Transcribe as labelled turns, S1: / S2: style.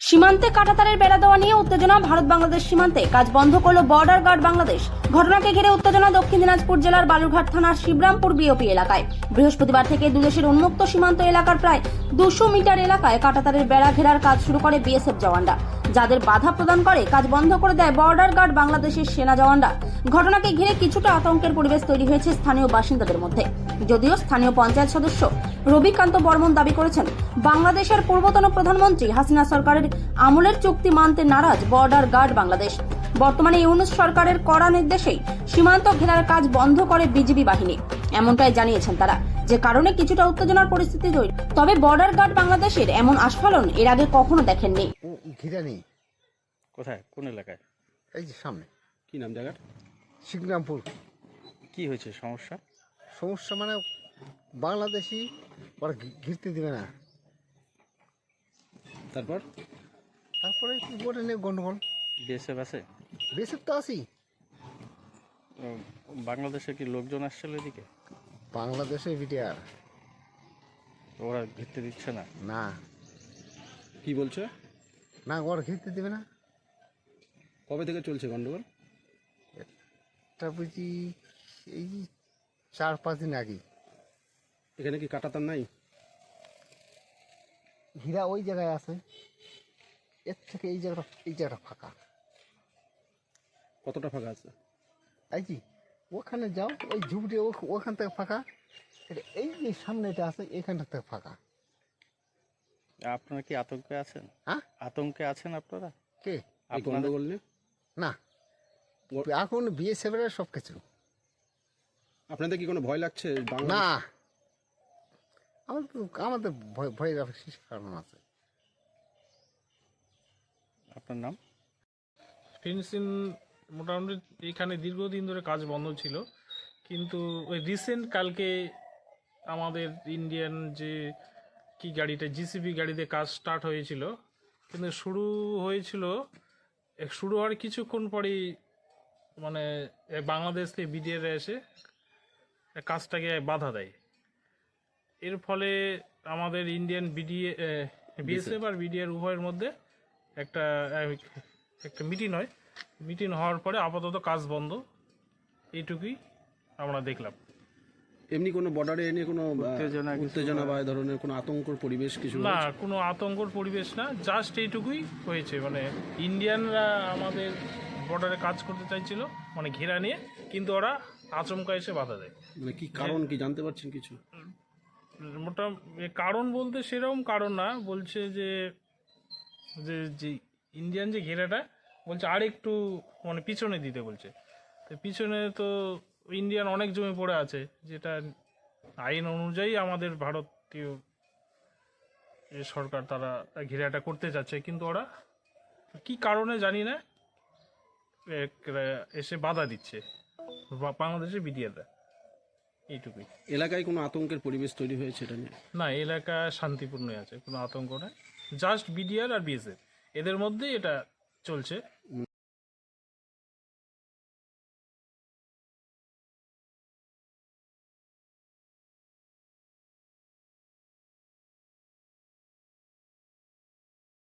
S1: সীমান্তে কাঁটাতারের বেড়া দেওয়া নিয়ে উত্তেজনা। ভারত বাংলাদেশ সীমান্তে কাজ বন্ধ করল বর্ডার গার্ড বাংলাদেশ। ঘটনাকে ঘিরে উত্তেজনা দক্ষিণ দিনাজপুর জেলার বালুরঘাট থানার শিবরামপুর বিওপি এলাকায়। বৃহস্পতিবার থেকে দুদেশের উন্মুক্ত সীমান্ত এলাকার প্রায় 200 মিটার এলাকায় কাঁটাতারের বেড়া ঘেরার কাজ শুরু করে বিএসএফ জওয়ানরা। যাদের বাধা প্রদান করে কাজ বন্ধ করে দেয় বর্ডার গার্ড বাংলাদেশের সেনা জওয়ানরা। ঘটনাকে ঘিরে কিছুটা আতঙ্কের পরিবেশ তৈরি হয়েছে স্থানীয় বাসিন্দাদের মধ্যে। যদিও স্থানীয় পঞ্চায়েত সদস্য রবিকান্ত বর্মন দাবি করেছেন, বাংলাদেশের পূর্বতন প্রধানমন্ত্রী হাসিনা সরকারের আমলের চুক্তি মানতে নারাজ বর্ডার গার্ড বাংলাদেশ। বর্তমানে ইউনূস সরকারের কড়া নির্দেশেই সীমান্ত ঘেরার কাজ বন্ধ করে বিজিবি বাহিনী, এমনটাই জানিয়েছেন তারা, যে কারণে কিছুটা উত্তেজনার পরিস্থিতি তৈরি। তবে বর্ডার গার্ড বাংলাদেশের এমন আস্ফালন এর আগে কখনো দেখেননি।
S2: ঘিরা নেই।
S3: কোথায়, কোন এলাকায়?
S2: এই যে সামনে
S3: কি নাম জায়গার?
S2: শিবরামপুর।
S3: কি হয়েছে সমস্যা?
S2: সমস্যা মানে বাংলাদেশি ওরা ঘিরতে দিবে না। তারপরে কি বলে নেই গন্ডগোল।
S3: বিএসএফ আছে?
S2: বিএসএফ তো আছি।
S3: বাংলাদেশে কি লোকজন আসছিল এদিকে?
S2: বাংলাদেশে বিটিআর
S3: ওরা ঘিরতে দিচ্ছে না?
S2: না
S3: কি বলছে?
S2: না, ওরা ঘিরতে দিবে না।
S3: কবে থেকে চলছে গন্ডগোল?
S2: তা বুঝি এই 4-5 দিন আগে।
S3: এখানে কি কাঁটাতার নাই?
S2: ঘিরা ওই জায়গায় আছে, এর থেকে এই জায়গাটা ফাঁকা।
S3: কতটা ফাঁকা আছে?
S2: এই যে ওখানে যাও, ওই ঝুপড়ি ওখান থেকে ফাঁকা। এই যে সামনেটা আছে এখানটা থেকে ফাঁকা।
S3: আপনারা কি আতঙ্কে আছেন?
S2: হ্যাঁ,
S3: আতঙ্কে আছেন আপনারা?
S2: কে
S3: গন্ডগোল নিয়ে?
S2: না, এখন বিএসএফ এর সব কিছু।
S3: আপনাদের কি কোনো ভয় লাগছে?
S2: না, আমাদের ভয় কারণ আছে।
S3: আপনার নাম?
S4: ফেন্সিং মোটামুটি এখানে দীর্ঘদিন ধরে কাজ বন্ধ ছিল, কিন্তু ওই রিসেন্ট কালকে আমাদের ইন্ডিয়ান যে কি গাড়িটা জিসিবি গাড়িতে কাজ স্টার্ট হয়েছিল, কিন্তু শুরু হওয়ার কিছুক্ষণ পরেই মানে বাংলাদেশ থেকে বিডিআর এসে কাজটাকে বাধা দেয়। এর ফলে আমাদের ইন্ডিয়ান বিএসএফ আর বিডিআর উভয়ের মধ্যে একটা মিটিং হওয়ার পরে আপাতত কাজ বন্ধ, এইটুকুই আমরা দেখলাম।
S3: এমনি কোনো বর্ডারে এনে কোনো উত্তেজনা বা ধরনের কোনো আতঙ্কর পরিবেশ কিছু?
S4: না, কোনো আতঙ্কর পরিবেশ না, জাস্ট এইটুকুই হয়েছে। মানে ইন্ডিয়ানরা আমাদের বর্ডারে কাজ করতে চাইছিল, মানে ঘেরা নিয়ে, কিন্তু ওরা আচমকা এসে বাধা দেয়।
S3: মানে কি কারণ কি জানতে পারছেন কিছু?
S4: কারণ বলতে সেরকম কারণ না, বলছে যে যে ইন্ডিয়ান যে ঘেরাটা বলছে আর একটু মানে পিছনে দিতে বলছে। তো পিছনে তো ইন্ডিয়ান অনেক জমি পড়ে আছে, যেটা আইন অনুযায়ী আমাদের ভারতীয় যে সরকার তারা ঘেরাটা করতে চাচ্ছে, কিন্তু ওরা কি কারণে জানি না এসে বাধা দিচ্ছে বাংলাদেশের বিডিআররা, এইটুকুই।
S3: এলাকায় কোনো আতঙ্কের পরিবেশ তৈরি হয়েছে এটা নিয়ে?
S4: না, এলাকা শান্তিপূর্ণ আছে, কোনো আতঙ্ক নেই। জাস্ট বিডিআর আর বিএসএফ এদের মধ্যেই এটা চলছে।